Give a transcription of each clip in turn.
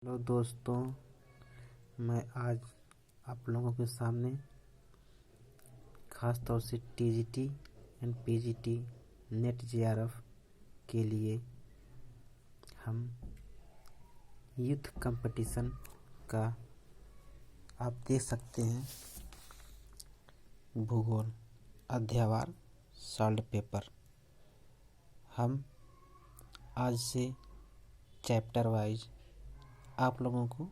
Hello दोस्तों, मैं आज आप लोगों के सामने ख़ास तौर से TGT and PGT net JRF के लिए हम यूथ कंपटीशन का आप देख सकते हैं भूगोल अध्यायवार सॉल्व पेपर। हम आज से चैप्टर वाइज आप लोगों को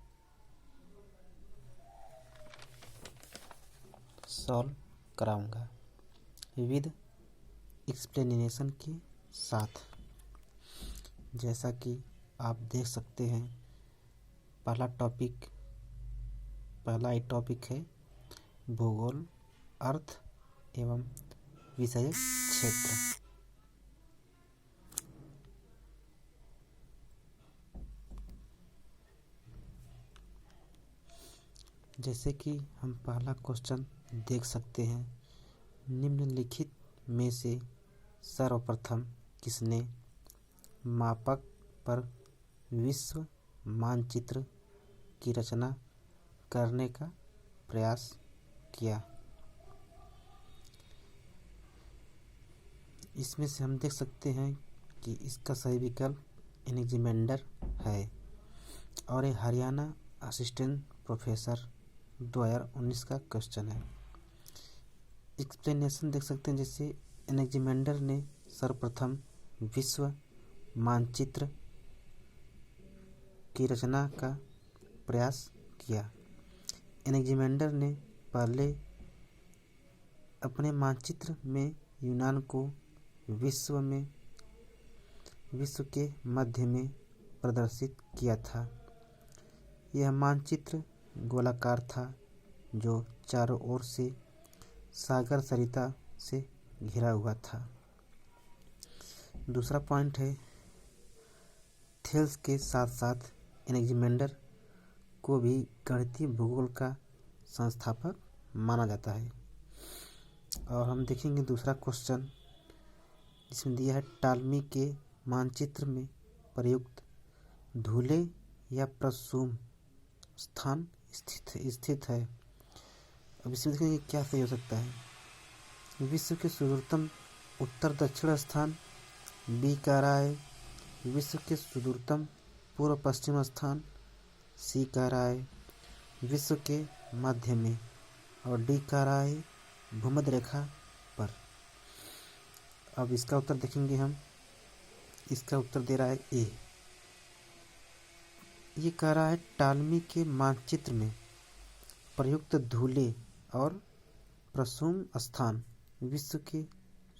सॉल्व कराऊंगा विद एक्सप्लेनेशन के साथ। जैसा कि आप देख सकते हैं, पहला ही टॉपिक है भूगोल, अर्थ एवं विषयक क्षेत्र। जैसे कि हम पहला क्वेश्चन देख सकते हैं, निम्नलिखित में से सर्वप्रथम किसने मापक पर विश्व मानचित्र की रचना करने का प्रयास किया? इसमें से हम देख सकते हैं कि इसका सही विकल्प एनेक्सिमेंडर है और ये हरियाणा असिस्टेंट प्रोफेसर 2019 का क्वेश्चन है। एक्सप्लेनेशन देख सकते हैं, जैसे एनेक्सिमेंडर ने सर्वप्रथम विश्व मानचित्र की रचना का प्रयास किया। एनेक्सिमेंडर ने पहले अपने मानचित्र में यूनान को विश्व के मध्य में प्रदर्शित किया था। यह मानचित्र गोलाकार था जो चारों ओर से सागर सरिता से घिरा हुआ था। दूसरा पॉइंट है, थेल्स के साथ साथ एनेक्सिमेंडर को भी गणितीय भूगोल का संस्थापक माना जाता है। और हम देखेंगे दूसरा क्वेश्चन, जिसमें दिया है टालमी के मानचित्र में प्रयुक्त धूले या प्रसूम स्थान स्थित है। अब इसमें देखेंगे क्या सही हो सकता है। विश्व के सुदूरतम उत्तर दक्षिण स्थान, बी कह रहा है विश्व के सुदूरतम पूर्व पश्चिम स्थान, सी कह रहा है विश्व के मध्य में, और डी कह रहा है भूमध्य रेखा पर। अब इसका उत्तर देखेंगे हम। इसका उत्तर दे रहा है ए। ये कह रहा है टालमी के मानचित्र में प्रयुक्त धूले और प्रसूम स्थान विश्व के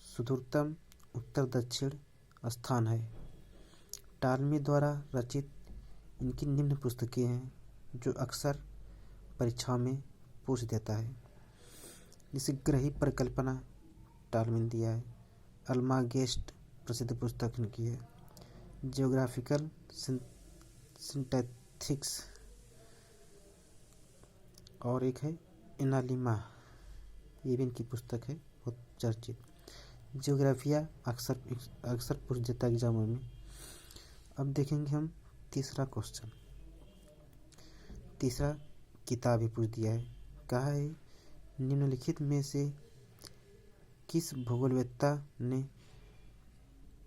सुदूरतम उत्तर दक्षिण स्थान है। टालमी द्वारा रचित इनकी निम्न पुस्तकें हैं जो अक्सर परीक्षाओं में पूछ देता है। जिसे ग्रही परिकल्पना टालमी ने दिया है। अल्मागेस्ट प्रसिद्ध पुस्तक इनकी है। जियोग्राफिकल सिंथेटिक्स, और एक है एनालिमा, ये भी इनकी पुस्तक है, बहुत चर्चित। जियोग्राफिया अक्सर पूछ देता है एग्जामों में। अब देखेंगे हम तीसरा क्वेश्चन। तीसरा किताब ही पूछ दिया है। कहा है निम्नलिखित में से किस भूगोलवेत्ता ने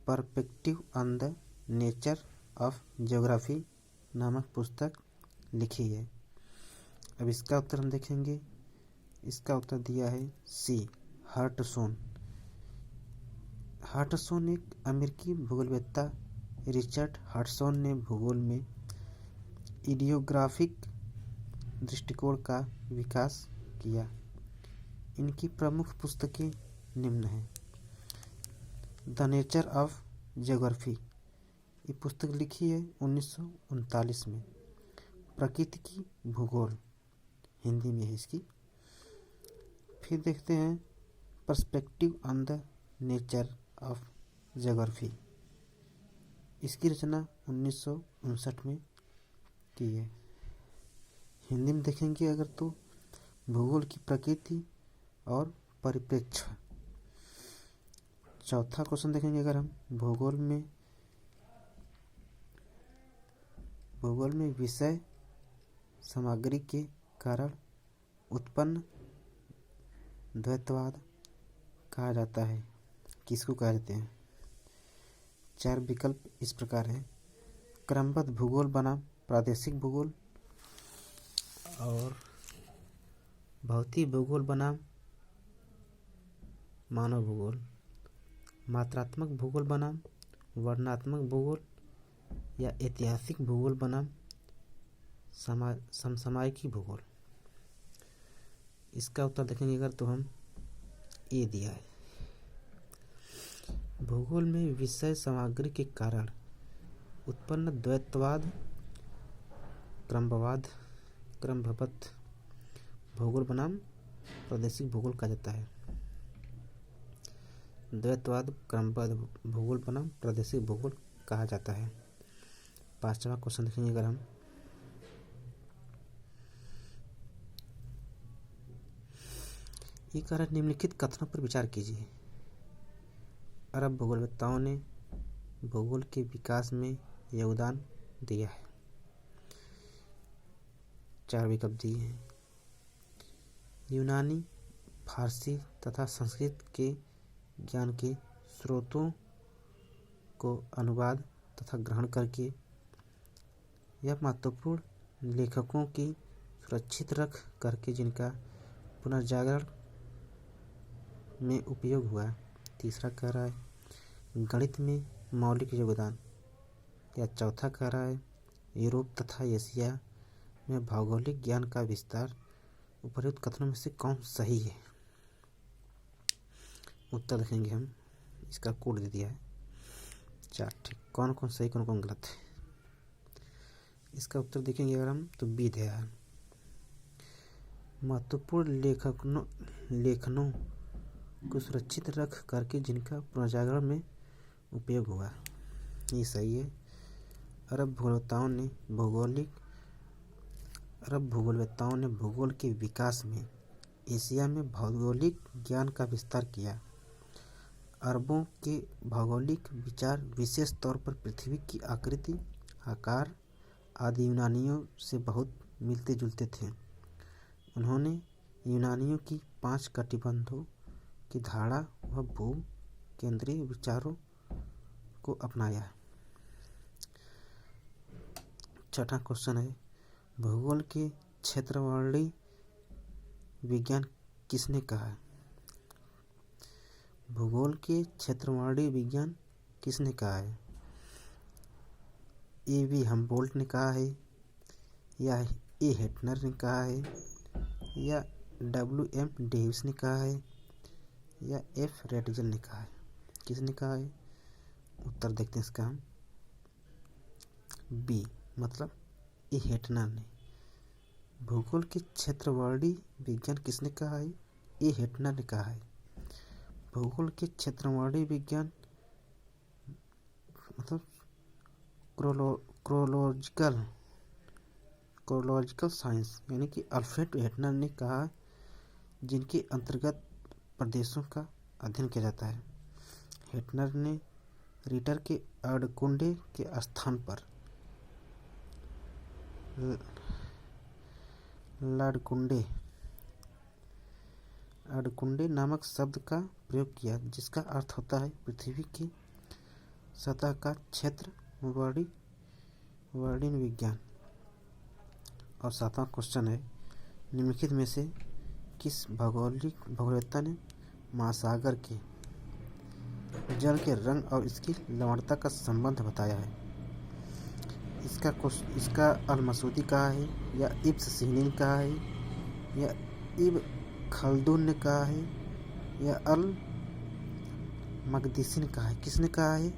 perspective on the nature of geography नामक पुस्तक लिखी है? अब इसका उत्तर हम देखेंगे। इसका उत्तर दिया है सी, हर्टसोन। हर्टसोन एक अमेरिकी भूगोलवेत्ता रिचर्ड हर्टसोन ने भूगोल में इडियोग्राफिक दृष्टिकोण का विकास किया। इनकी प्रमुख पुस्तकें निम्न हैं। द नेचर ऑफ ज्योग्राफी, ये पुस्तक लिखी है 1939 में। प्रकृति की भूगोल, हिंदी में है इसकी। फिर देखते हैं perspective on the nature of geography, इसकी रचना 1959 में की है। हिंदी में देखेंगे अगर तो भूगोल की प्रकृति और परिप्रेक्ष्य। चौथा क्वेश्चन देखेंगे अगर हम, भूगोल में भूगोल में विषय सामग्री के कारण उत्पन्न द्वैतवाद कहा जाता है। किसको कहते हैं? 4 विकल्प इस प्रकार हैं: क्रमबद्ध भूगोल बनाम प्रादेशिक भूगोल, और भौतिक भूगोल बनाम मानव भूगोल, मात्रात्मक भूगोल बनाम वर्णनात्मक भूगोल, या ऐतिहासिक भूगोल बनाम समसामयिक भूगोल। इसका उत्तर देखेंगे अगर तो हम ए दिया है। भूगोल में विषय सामग्री के कारण उत्पन्न द्वैतवाद क्रमबद्ध भूगोल बनाम प्रादेशिक भूगोल कहा जाता है। द्वैतवाद क्रमबद्ध भूगोल बनाम प्रादेशिक भूगोल कहा जाता है। 5वां क्वेश्चन देखेंगे अगर हम, ये कह रहा है निम्नलिखित कथनों पर विचार कीजिए। अरब भूगोलवेत्ताओं ने भूगोल के विकास में योगदान दिया है। 4 विकल्प दिए हैं: यूनानी, फारसी तथा संस्कृत के ज्ञान के स्रोतों को अनुवाद तथा ग्रहण करके, यह महत्वपूर्ण लेखकों की सुरक्षित रख करके जिनका पुनर्जागरण में उपयोग हुआ। 3 कह रहा है गणित में मौलिक योगदान, या 4 कह रहा है यूरोप तथा एशिया में भौगोलिक ज्ञान का विस्तार। उपर्युक्त कथनों में से कौन सही है? उत्तर देखेंगे हम, इसका कोड दे दिया है 4 ठीक। कौन कौन सही कौन कौन गलत है? इसका उत्तर देखेंगे अगर हम तो बी दिया है। महत्वपूर्ण लेखनों को सुरक्षित रख करके जिनका पुनर्जागरण में उपयोग हुआ, ये सही है। अरब भूगोलवेत्ताओं ने भूगोल के विकास में एशिया में भौगोलिक ज्ञान का विस्तार किया। अरबों के भौगोलिक विचार विशेष तौर पर पृथ्वी की आकृति, आकार आदि यूनानियों से बहुत मिलते जुलते थे। उन्होंने यूनानियों की 5 कटिबंधों की धारणा व भू केंद्रीय विचारों को अपनाया। 6वां क्वेश्चन है भूगोल के क्षेत्रवर्णी विज्ञान किसने कहा है? भूगोल के क्षेत्रवर्णी विज्ञान किसने कहा है? ए.वी. हमबोल्ट ने कहा है, या ए. हेटनर ने कहा है, या W.M. डेविस ने कहा है, या F. रेटजल ने कहा है? किसने कहा है? उत्तर देखते हैं इसका हम, बी मतलब ए. हेटनर ने। भूगोल के क्षेत्रवर्णी विज्ञान किसने कहा है? ए. हेटनर ने कहा है। भूगोल के क्षेत्रवर्णी विज्ञान मतलब क्रोनोलॉजिकल साइंस यानी कि अल्फ्रेड हेटनर ने कहा, जिनके अंतर्गत प्रदेशों का अध्ययन किया जाता है। हेटनर ने रिटर के अड़कुंडे के स्थान पर अड़कुंडे नामक शब्द का प्रयोग किया, जिसका अर्थ होता है पृथ्वी की सतह का क्षेत्र वर्णन विज्ञान। और 7वां क्वेश्चन है निम्नलिखित में से किस भूगोलवेत्ता ने महासागर के जल के रंग और इसकी लवणता का संबंध बताया है? इसका अल मसूदी कहा है, या इब्न सीरीन ने कहा है, या इब्न खल्दून ने कहा है, या अल मकदसी ने कहा है? किसने कहा है?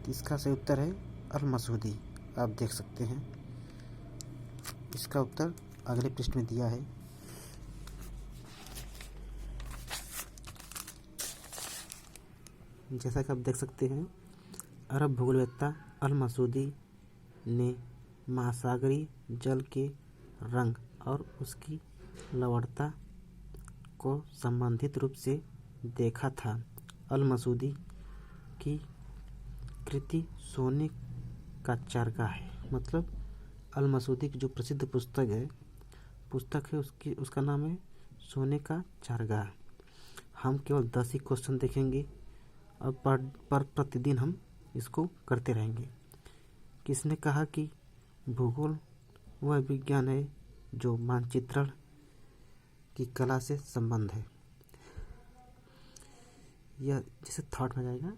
इसका सही उत्तर है अल मसूदी। आप देख सकते हैं इसका उत्तर अगले पृष्ठ में दिया है। जैसा कि आप देख सकते हैं अरब भूगोलवेत्ता अल मसूदी ने महासागरीय जल के रंग और उसकी लवणता को संबंधित रूप से देखा था। अल मसूदी की कृति सोने का चरखा है। मतलब अल मसूदी की जो प्रसिद्ध पुस्तक है उसका नाम है सोने का चारगाह। हम केवल 10 ही क्वेश्चन देखेंगे और पर प्रतिदिन हम इसको करते रहेंगे। किसने कहा कि भूगोल वह विज्ञान है जो मानचित्रण की कला से संबंध है? यह जैसे थॉट में जाएगा,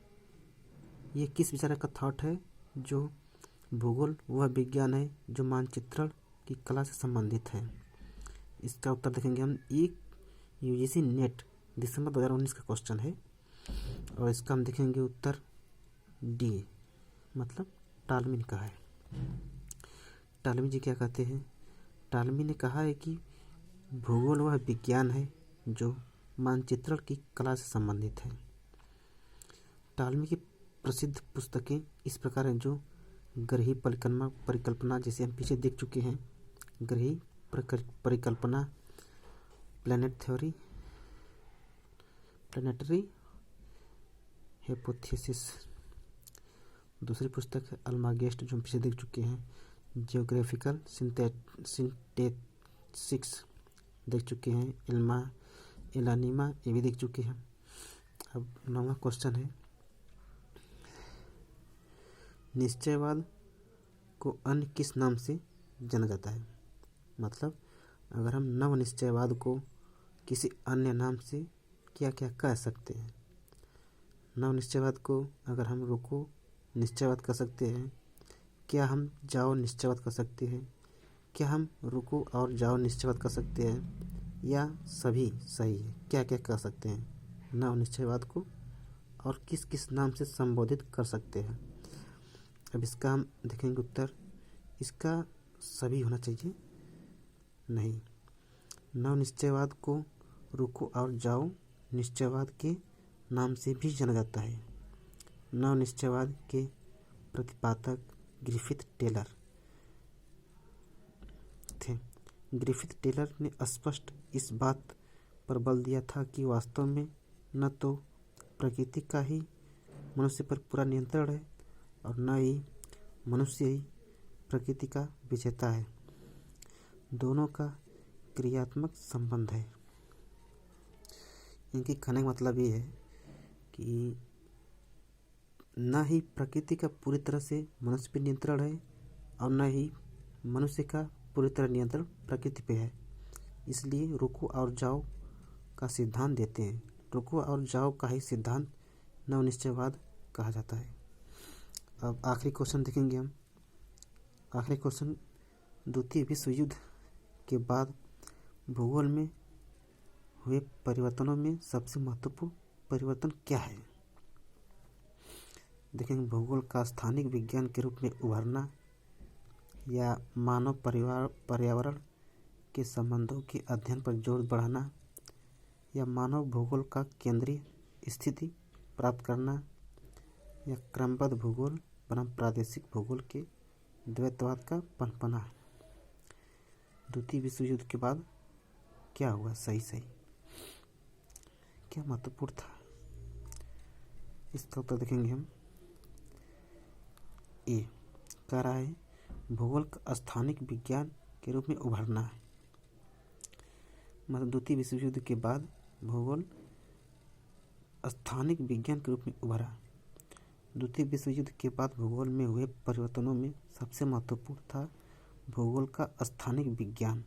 ये किस विचार का थॉट है जो भूगोल वह विज्ञान है जो मानचित्रण की कला से संबंधित है? इसका उत्तर देखेंगे हम। एक यूजीसी नेट दिसंबर 2019 का क्वेश्चन है और इसका हम देखेंगे उत्तर डी, मतलब टालमी ने कहा है। टालमी जी क्या कहते हैं? टालमी ने कहा है कि भूगोल वह विज्ञान है जो मानचित्रण की कला से संबंधित है। टालमी की प्रसिद्ध पुस्तकें इस प्रकार हैं जो ग्रही परिकल्पना जैसे हम पीछे देख चुके हैं, ग्रही परिकल्पना, प्लैनेट थ्योरी, प्लैनेटरी हाइपोथेसिस। दूसरी पुस्तक है अल्मागेस्ट जो हम पीछे देख चुके हैं, जियोग्राफिकल सिंथेसिस देख चुके हैं, एलानिमा ये भी देख चुके हैं। अब 9वां क्वेश्चन है, निश्चयवाद को अन्य किस नाम से जाना जाता है? मतलब अगर हम नव निश्चयवाद को किसी अन्य नाम से क्या क्या कह सकते हैं? नव निश्चयवाद को अगर हम रुको निश्चयवाद कह सकते हैं, क्या हम जाओ निश्चयवाद कर सकते हैं, क्या हम रुको और जाओ निश्चयवाद कर सकते हैं, या सभी सही है? क्या क्या कर सकते हैं नव निश्चयवाद को और किस किस नाम से संबोधित कर सकते हैं? अब इसका हम देखेंगे उत्तर। इसका सभी होना चाहिए नहीं। नव निश्चयवाद को रुको और जाओ निश्चयवाद के नाम से भी जाना जाता है। नव निश्चयवाद के प्रतिपादक ग्रिफिथ टेलर थे। ग्रिफिथ टेलर ने स्पष्ट इस बात पर बल दिया था कि वास्तव में न तो प्रकृति का ही मनुष्य पर पूरा नियंत्रण है और न ही मनुष्य ही प्रकृति का विजेता है। दोनों का क्रियात्मक संबंध है। इनके कहने का मतलब ये है कि न ही प्रकृति का पूरी तरह से मनुष्य पर नियंत्रण है और न ही मनुष्य का पूरी तरह नियंत्रण प्रकृति पे है। इसलिए रुको और जाओ का सिद्धांत देते हैं। रुको और जाओ का ही सिद्धांत नवनिश्चयवाद कहा जाता है। अब आखिरी क्वेश्चन देखेंगे हम। आखिरी क्वेश्चन, द्वितीय विश्व युद्ध के बाद भूगोल में हुए परिवर्तनों में सबसे महत्वपूर्ण परिवर्तन क्या है? देखेंगे भूगोल का स्थानिक विज्ञान के रूप में उभरना, या मानव पर्यावरण के संबंधों के अध्ययन पर जोर बढ़ाना, या मानव भूगोल का केंद्रीय स्थिति प्राप्त करना, या क्रमबद्ध भूगोल बनाम प्रादेशिक भूगोल के द्वैतवाद का पनपना। द्वितीय विश्व युद्ध के बाद क्या हुआ? सही क्या महत्वपूर्ण था? इसका उत्तर देखेंगे हम। ए कह रहा है भूगोल का स्थानिक विज्ञान के रूप में उभरना है। मतलब द्वितीय विश्व युद्ध के बाद भूगोल स्थानिक विज्ञान के रूप में उभरा। द्वितीय विश्व युद्ध के बाद भूगोल में हुए परिवर्तनों में सबसे महत्वपूर्ण था भूगोल का स्थानिक विज्ञान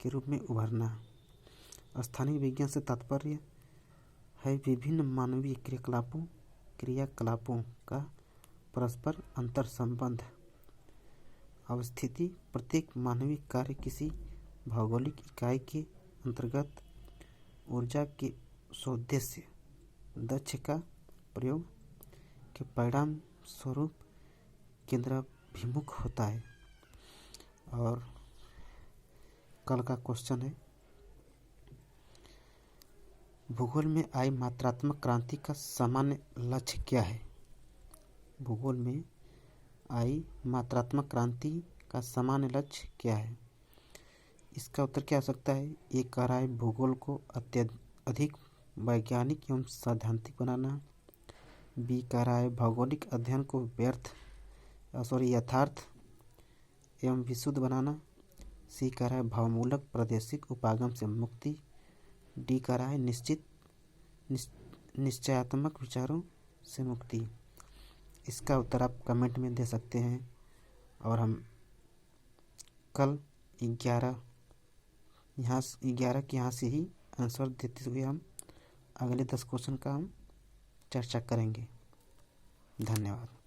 के रूप में उभरना। स्थानिक विज्ञान से तात्पर्य है विभिन्न मानवीय क्रियाकलापों का परस्पर अंतर संबंध। अवस्थिति प्रत्येक मानवीय कार्य किसी भौगोलिक इकाई के अंतर्गत ऊर्जा के सौदेश्य दक्ष का प्रयोग के परिणाम स्वरूप केंद्राभिमुख होता है। और कल का क्वेश्चन है, भूगोल में आई मात्रात्मक क्रांति का सामान्य लक्ष्य क्या है? भूगोल में आई मात्रात्मक क्रांति का सामान्य लक्ष्य क्या है? इसका उत्तर क्या हो सकता है? ये कह रहा है भूगोल को अधिक वैज्ञानिक एवं सैद्धांतिक बनाना। बी कह रहा है भौगोलिक अध्ययन को यथार्थ एवं विशुद्ध बनाना। सी कह रहा है भावमूलक प्रादेशिक उपागम से मुक्ति। डी कह रहा है निश्चयात्मक विचारों से मुक्ति। इसका उत्तर आप कमेंट में दे सकते हैं और हम कल 11 के यहाँ से ही आंसर देते हुए हम अगले 10 क्वेश्चन का हम चर्चा करेंगे। धन्यवाद।